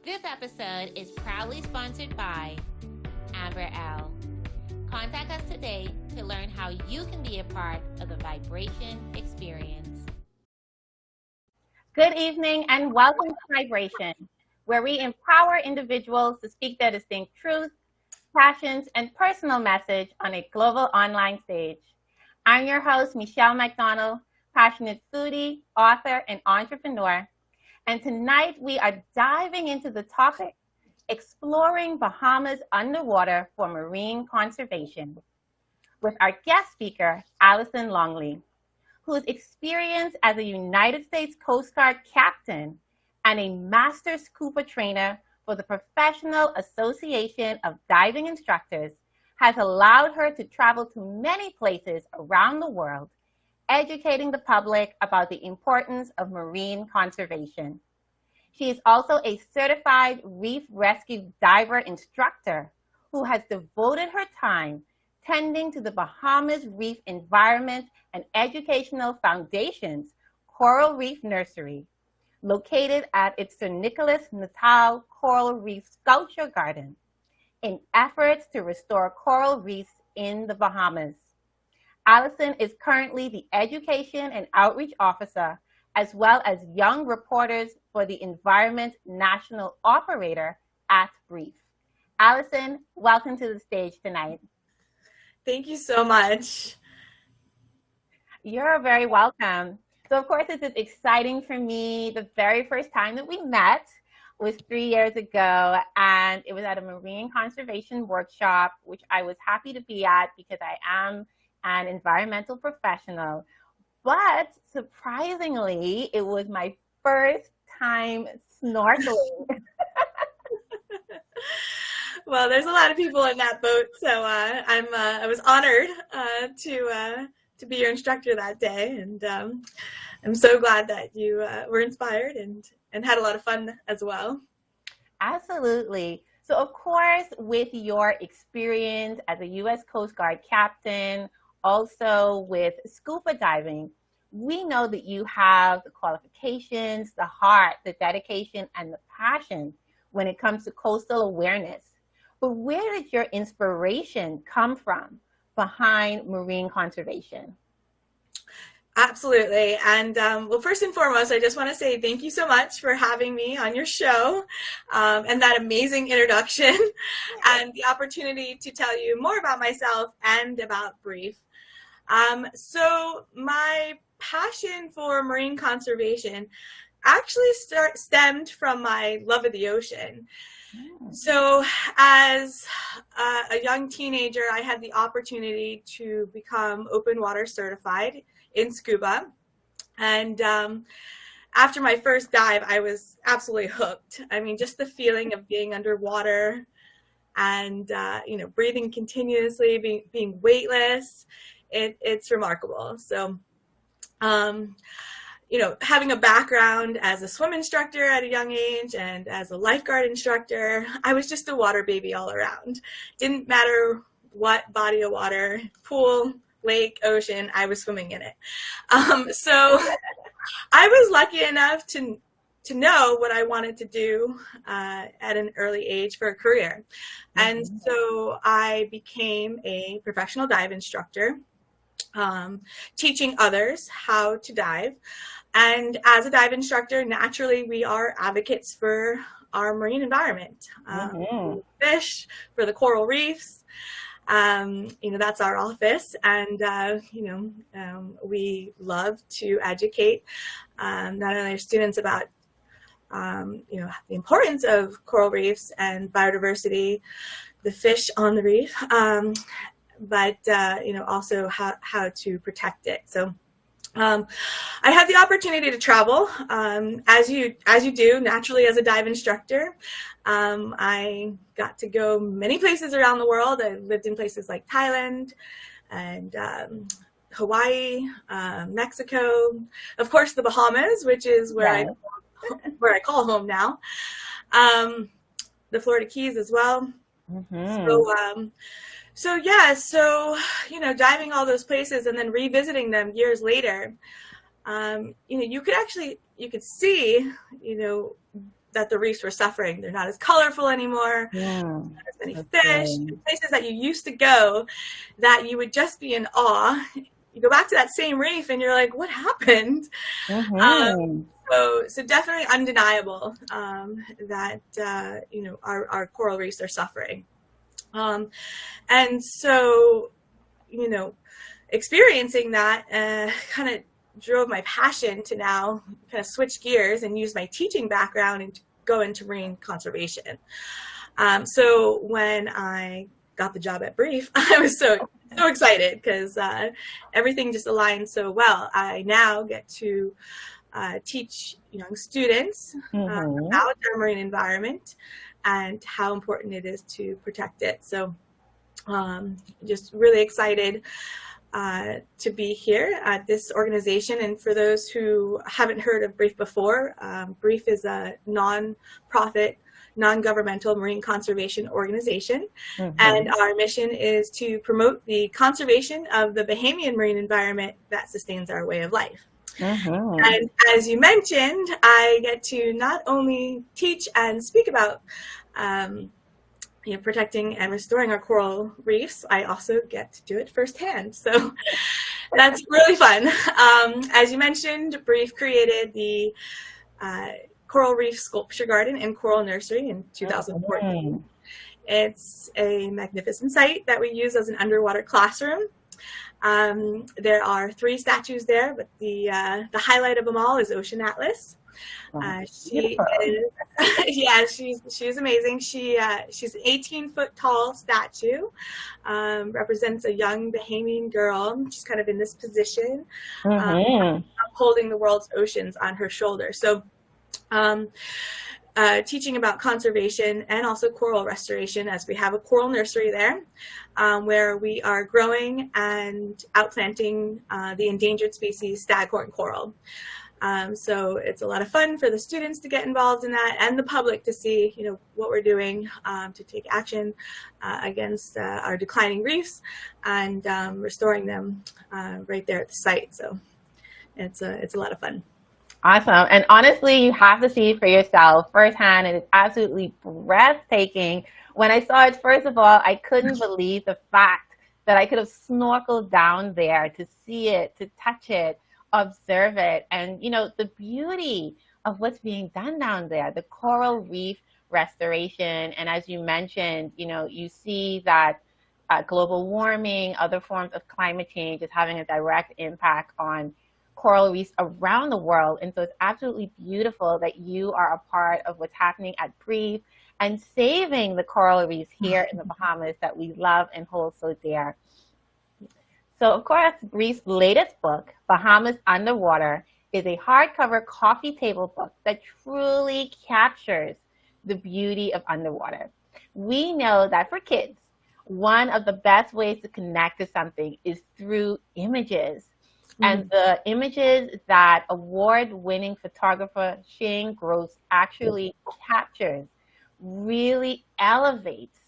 This episode is proudly sponsored by Amber L. Contact us today to learn how you can be a part of the vibration experience. Good evening and welcome to Vibration, where we empower individuals to speak their distinct truths, passions, and personal message on a global online stage. I'm your host, Michelle McDonald, passionate foodie, author, and entrepreneur. And tonight we are diving into the topic, exploring Bahamas underwater for marine conservation, with our guest speaker, Allison Longley, whose experience as a United States Coast Guard captain and a master scuba trainer for the Professional Association of Diving Instructors has allowed her to travel to many places around the world, educating the public about the importance of marine conservation. She is also a certified reef rescue diver instructor who has devoted her time tending to the Bahamas Reef Environment and Educational Foundation's Coral Reef Nursery, located at its Sir Nicholas Natal Coral Reef Sculpture Garden, in efforts to restore coral reefs in the Bahamas. Allison is currently the Education and Outreach Officer, as well as Young Reporters for the Environment National Operator at BREEF. Allison, welcome to the stage tonight. Thank you so much. You're very welcome. So, of course, this is exciting for me. The very first time that we met was 3 years ago, and it was at a marine conservation workshop, which I was happy to be at because I am an environmental professional. But surprisingly, it was my first time snorkeling. Well, there's a lot of people in that boat, so I was honored to be your instructor that day, and I'm so glad that you were inspired and had a lot of fun as well. Absolutely. So, of course, with your experience as a U.S. Coast Guard captain, also with scuba diving, we know that you have the qualifications, the heart, the dedication, and the passion when it comes to coastal awareness. But where did your inspiration come from behind marine conservation? Absolutely. And well, first and foremost, I just want to say thank you so much for having me on your show and that amazing introduction and the opportunity to tell you more about myself and about BREEF. So my passion for marine conservation actually stemmed from my love of the ocean. So as a young teenager, I had the opportunity to become open water certified in scuba. And after my first dive, I was absolutely hooked. I mean, just the feeling of being underwater and, breathing continuously, being weightless, it's remarkable. So, having a background as a swim instructor at a young age and as a lifeguard instructor, I was just a water baby all around. Didn't matter what body of water, pool, lake, ocean, I was swimming in it. So I was lucky enough to know what I wanted to do at an early age for a career. And so I became a professional dive instructor, teaching others how to dive. And as a dive instructor, naturally, we are advocates for our marine environment, fish, for the coral reefs. That's our office. And, we love to educate not only our students about, the importance of coral reefs and biodiversity, the fish on the reef, but also how to protect it. So I had the opportunity to travel, as you do naturally as a dive instructor. I got to go many places around the world. I lived in places like Thailand and Hawaii, Mexico, of course the Bahamas, which is where I call home now. The Florida Keys as well. So diving all those places and then revisiting them years later, you could see, that the reefs were suffering. They're not as colorful anymore. Mm, Not as many that's fish. great. Places that you used to go that you would just be in awe. You go back to that same reef and you're like, what happened? Mm-hmm. So definitely undeniable that our coral reefs are suffering. And so, experiencing that kind of drove my passion to now kind of switch gears and use my teaching background and go into marine conservation. So when I got the job at BREEF, I was so excited because everything just aligned so well. I now get to teach young students about our marine environment and how important it is to protect it. So just really excited to be here at this organization. And for those who haven't heard of BREEF before, BREEF is a non-profit, non-governmental marine conservation organization. And our mission is to promote the conservation of the Bahamian marine environment that sustains our way of life. And as you mentioned, I get to not only teach and speak about protecting and restoring our coral reefs, I also get to do it firsthand. So that's really fun. As you mentioned, BREEF created the Coral Reef Sculpture Garden and Coral Nursery in 2014. It's a magnificent site that we use as an underwater classroom. There are 3 statues there, but the highlight of them all is Ocean Atlas. She is, she's amazing. She's an 18-foot tall statue, represents a young Bahamian girl. She's kind of in this position, holding the world's oceans on her shoulder. So teaching about conservation and also coral restoration, as we have a coral nursery there, where we are growing and outplanting the endangered species staghorn coral. So it's a lot of fun for the students to get involved in that and the public to see, what we're doing to take action against our declining reefs and restoring them right there at the site. So it's a lot of fun. Awesome. And honestly, you have to see it for yourself firsthand. And it's absolutely breathtaking. When I saw it, first of all, I couldn't believe the fact that I could have snorkeled down there to see it, to touch it, observe it, and the beauty of what's being done down there, the coral reef restoration. And as you mentioned, you see that global warming, other forms of climate change is having a direct impact on coral reefs around the world. And so it's absolutely beautiful that you are a part of what's happening at BREEF and saving the coral reefs here in the Bahamas that we love and hold so dear. So, of course, BREEF's latest book, Bahamas Underwater, is a hardcover coffee table book that truly captures the beauty of underwater. We know that for kids, one of the best ways to connect to something is through images. And the images that award-winning photographer Shane Gross actually captures really elevates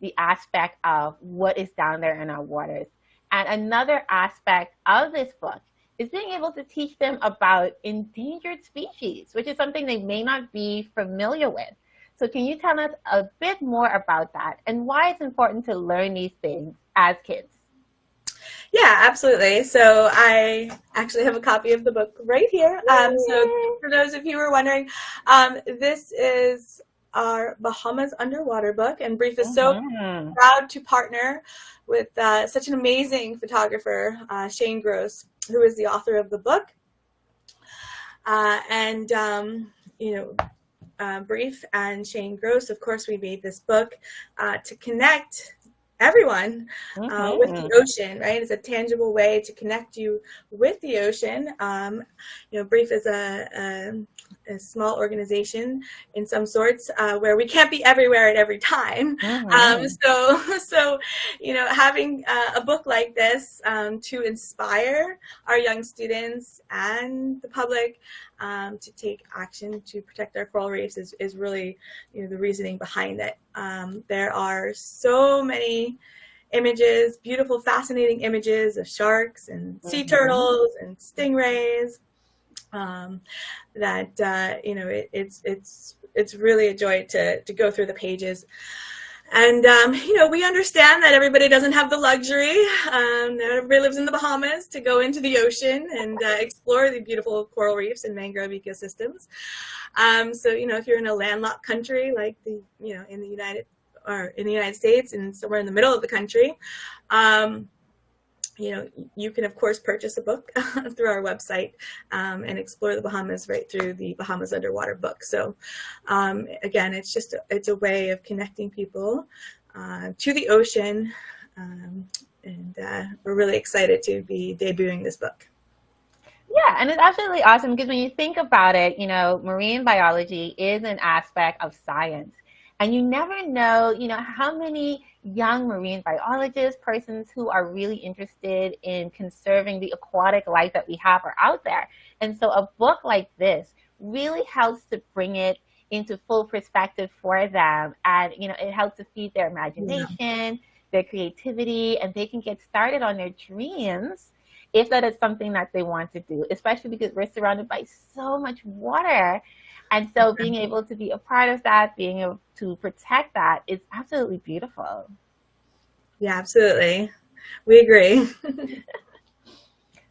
the aspect of what is down there in our waters. And another aspect of this book is being able to teach them about endangered species, which is something they may not be familiar with. So can you tell us a bit more about that and why it's important to learn these things as kids? Yeah, absolutely. So I actually have a copy of the book right here. So for those of you who are wondering, this is our Bahamas Underwater book, and BREEF is so proud to partner with such an amazing photographer, Shane Gross, who is the author of the book. BREEF and Shane Gross, of course, we made this book to connect everyone with the ocean, right? It's a tangible way to connect you with the ocean. BREEF is a small organization in some sorts where we can't be everywhere at every time. So having a book like this to inspire our young students and the public to take action to protect our coral reefs is really the reasoning behind it. There are so many images, beautiful, fascinating images of sharks and sea turtles and stingrays. It's it's really a joy to go through the pages. And, we understand that everybody doesn't have the luxury, that everybody lives in the Bahamas, to go into the ocean and explore the beautiful coral reefs and mangrove ecosystems. So, if you're in a landlocked country like in the United States and somewhere in the middle of the country, you can, of course, purchase a book through our website and explore the Bahamas right through the Bahamas Underwater book. So, again, it's a way of connecting people to the ocean, and we're really excited to be debuting this book. Yeah, and it's absolutely awesome because when you think about it, marine biology is an aspect of science. And you never know, how many young marine biologists, persons who are really interested in conserving the aquatic life that we have are out there. And so a book like this really helps to bring it into full perspective for them. And, it helps to feed their imagination, their creativity, and they can get started on their dreams if that is something that they want to do, especially because we're surrounded by so much water. And so being able to be a part of that, being able to protect that is absolutely beautiful. Yeah, absolutely. We agree.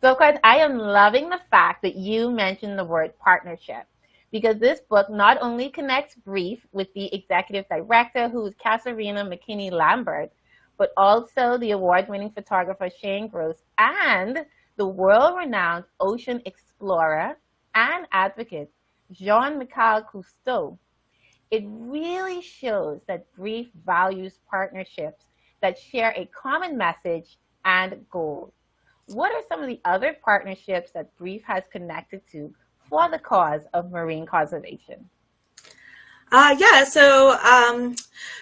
So, of course, I am loving the fact that you mentioned the word partnership, because this book not only connects BREEF with the executive director, who is Kasarina McKinney-Lambert, but also the award-winning photographer Shane Gross and the world-renowned ocean explorer and advocate Jean-Michel Cousteau. It really shows that BREEF values partnerships that share a common message and goal. What are some of the other partnerships that BREEF has connected to for the cause of marine conservation? So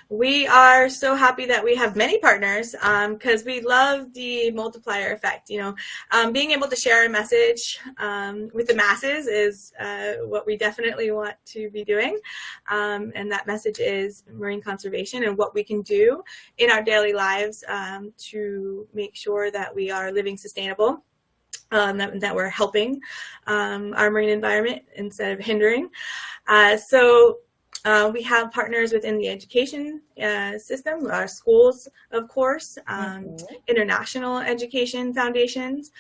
we are so happy that we have many partners because we love the multiplier effect. Being able to share a message with the masses is what we definitely want to be doing. And that message is marine conservation and what we can do in our daily lives to make sure that we are living sustainable. That we're helping our marine environment instead of hindering. We have partners within the education system, our schools, of course, international education foundations.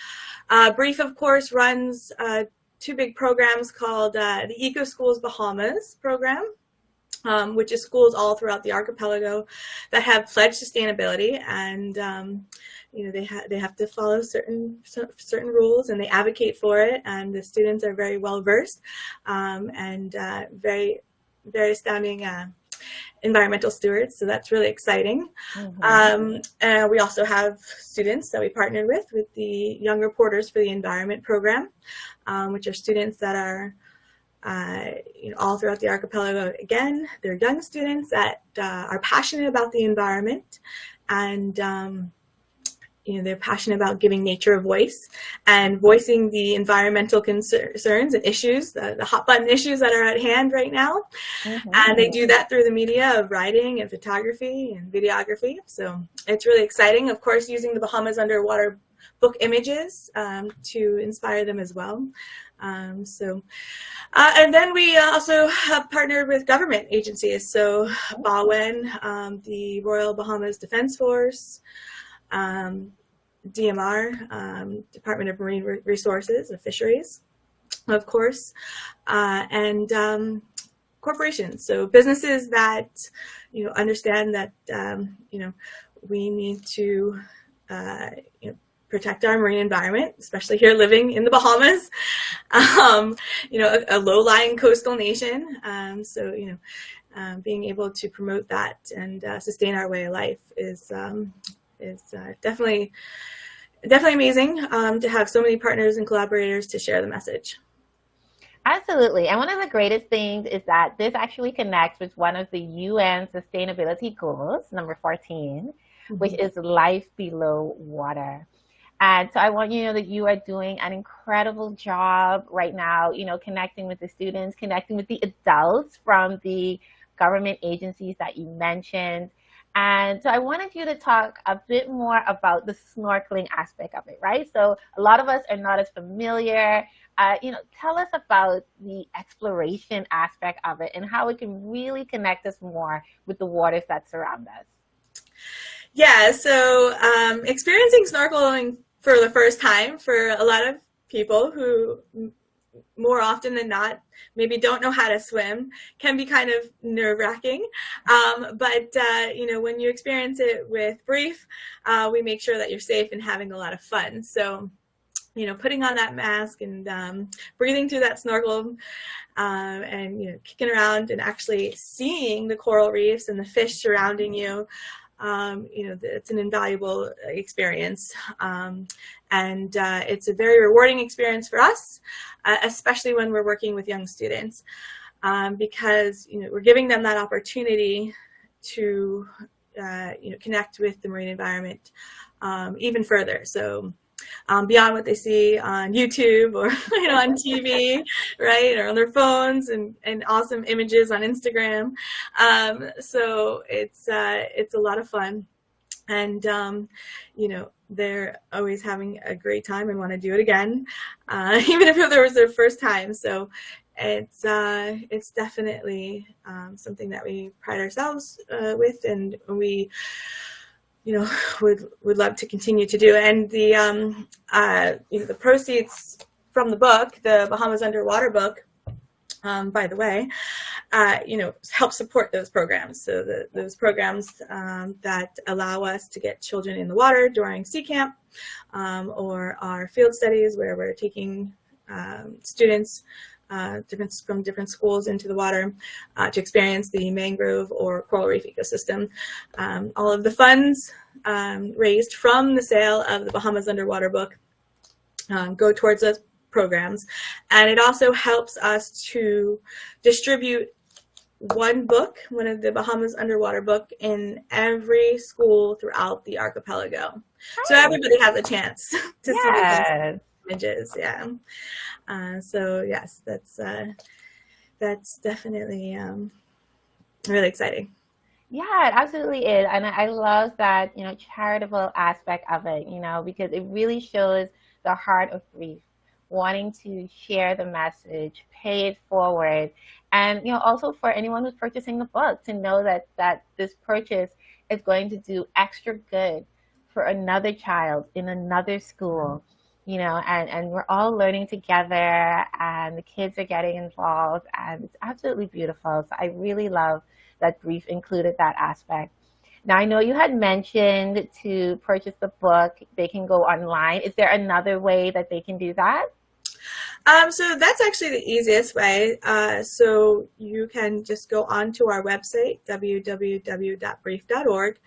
BREEF, of course, runs two big programs called the Eco Schools Bahamas program, which is schools all throughout the archipelago that have pledged sustainability, and they have to follow certain rules, and they advocate for it, and the students are very well versed and very astounding environmental stewards, so that's really exciting. And we also have students that we partnered with the Young Reporters for the Environment program, which are students that are all throughout the archipelago. Again, they're young students that are passionate about the environment, and they're passionate about giving nature a voice and voicing the environmental concerns and issues, the hot button issues that are at hand right now. And they do that through the media of writing and photography and videography. So it's really exciting, of course, using the Bahamas Underwater book images to inspire them as well. And then we also have partnered with government agencies. So BAWEN, the Royal Bahamas Defense Force, DMR, Department of Marine Resources and Fisheries, of course, and corporations. So businesses that understand that we need to protect our marine environment, especially here living in the Bahamas, a low-lying coastal nation. Being able to promote that and sustain our way of life is definitely amazing to have so many partners and collaborators to share the message. Absolutely. And one of the greatest things is that this actually connects with one of the UN Sustainability Goals, number 14, which is life below water. And so I want you to know that you are doing an incredible job right now, connecting with the students, connecting with the adults from the government agencies that you mentioned. And so I wanted you to talk a bit more about the snorkeling aspect of it, right? So a lot of us are not as familiar tell us about the exploration aspect of it and how it can really connect us more with the waters that surround us. Yeah, so experiencing snorkeling for the first time for a lot of people who more often than not maybe don't know how to swim can be kind of nerve-wracking, but when you experience it with BREEF, we make sure that you're safe and having a lot of fun. So putting on that mask and breathing through that snorkel, and kicking around and actually seeing the coral reefs and the fish surrounding you, it's an invaluable experience, and it's a very rewarding experience for us, especially when we're working with young students, because we're giving them that opportunity to connect with the marine environment even further. So beyond what they see on YouTube or on TV, right, or on their phones and awesome images on Instagram. So it's a lot of fun, and they're always having a great time and want to do it again, even if it was their first time. So it's definitely something that we pride ourselves with, and we would love to continue to do. And the proceeds from the book, the Bahamas Underwater book, by the way, help support those programs. So those programs that allow us to get children in the water during sea camp, or our field studies where we're taking students from different schools into the water to experience the mangrove or coral reef ecosystem. All of the funds raised from the sale of the Bahamas Underwater book go towards those programs, and it also helps us to distribute one of the Bahamas Underwater book in every school throughout the archipelago. So everybody has a chance to see these images. Yeah. So yes, that's definitely really exciting. Yeah, it absolutely is. And I love that, charitable aspect of it, because it really shows the heart of BREEF, wanting to share the message, pay it forward. And, also for anyone who's purchasing the book to know that this purchase is going to do extra good for another child in another school, and we're all learning together, and the kids are getting involved, and it's absolutely beautiful. So I really love that BREEF included that aspect. Now, I know you had mentioned to purchase the book, they can go online. Is there another way that they can do that? So that's actually the easiest way. So you can just go onto our website, www.brief.org,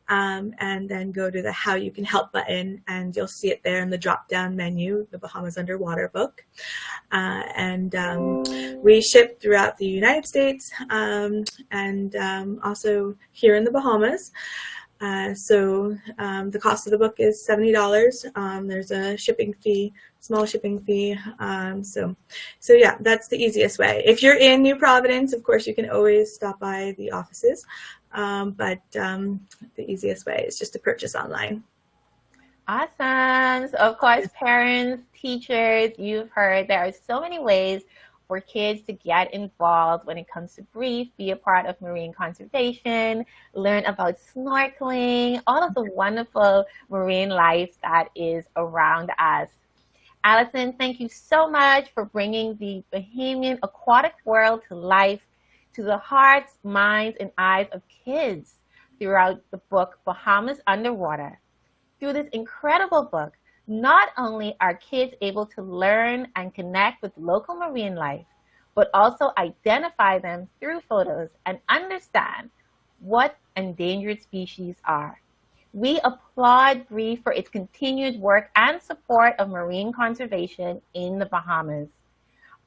and then go to the How You Can Help button, and you'll see it there in the drop-down menu, the Bahamas Underwater book. And we ship throughout the United States, and also here in the Bahamas. So the cost of the book is $70. There's a shipping fee, small shipping fee. So yeah, that's the easiest way. If you're in New Providence, of course, you can always stop by the offices. But the easiest way is just to purchase online. Awesome. So of course, parents, teachers, you've heard there are so many ways for kids to get involved when it comes to BREEF, be a part of marine conservation, learn about snorkeling, all of the wonderful marine life that is around us. Allison, thank you so much for bringing the Bahamian aquatic world to life, to the hearts, minds, and eyes of kids throughout the book Bahamas Underwater. Through this incredible book, not only are kids able to learn and connect with local marine life, but also identify them through photos and understand what endangered species are. We applaud BREEF for its continued work and support of marine conservation in the Bahamas.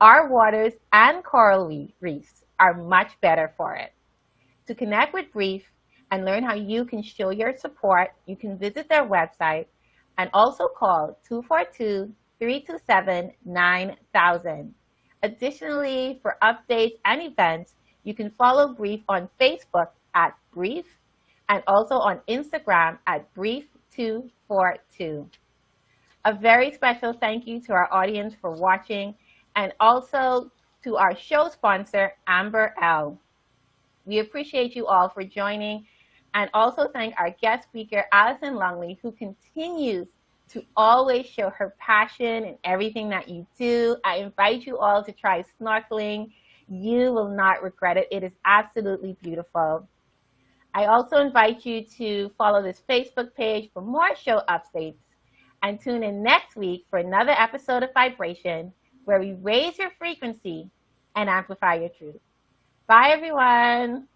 Our waters and coral reefs are much better for it. To connect with BREEF and learn how you can show your support, you can visit their website and also call 242-327-9000. Additionally, for updates and events, you can follow BREEF on Facebook at BREEF and also on Instagram at BREEF242. A very special thank you to our audience for watching, and also to our show sponsor, Amber L. We appreciate you all for joining, and also thank our guest speaker, Allison Longley, who continues to always show her passion in everything that you do. I invite you all to try snorkeling. You will not regret it. It is absolutely beautiful. I also invite you to follow this Facebook page for more show updates, and tune in next week for another episode of Vibration, where we raise your frequency and amplify your truth. Bye, everyone.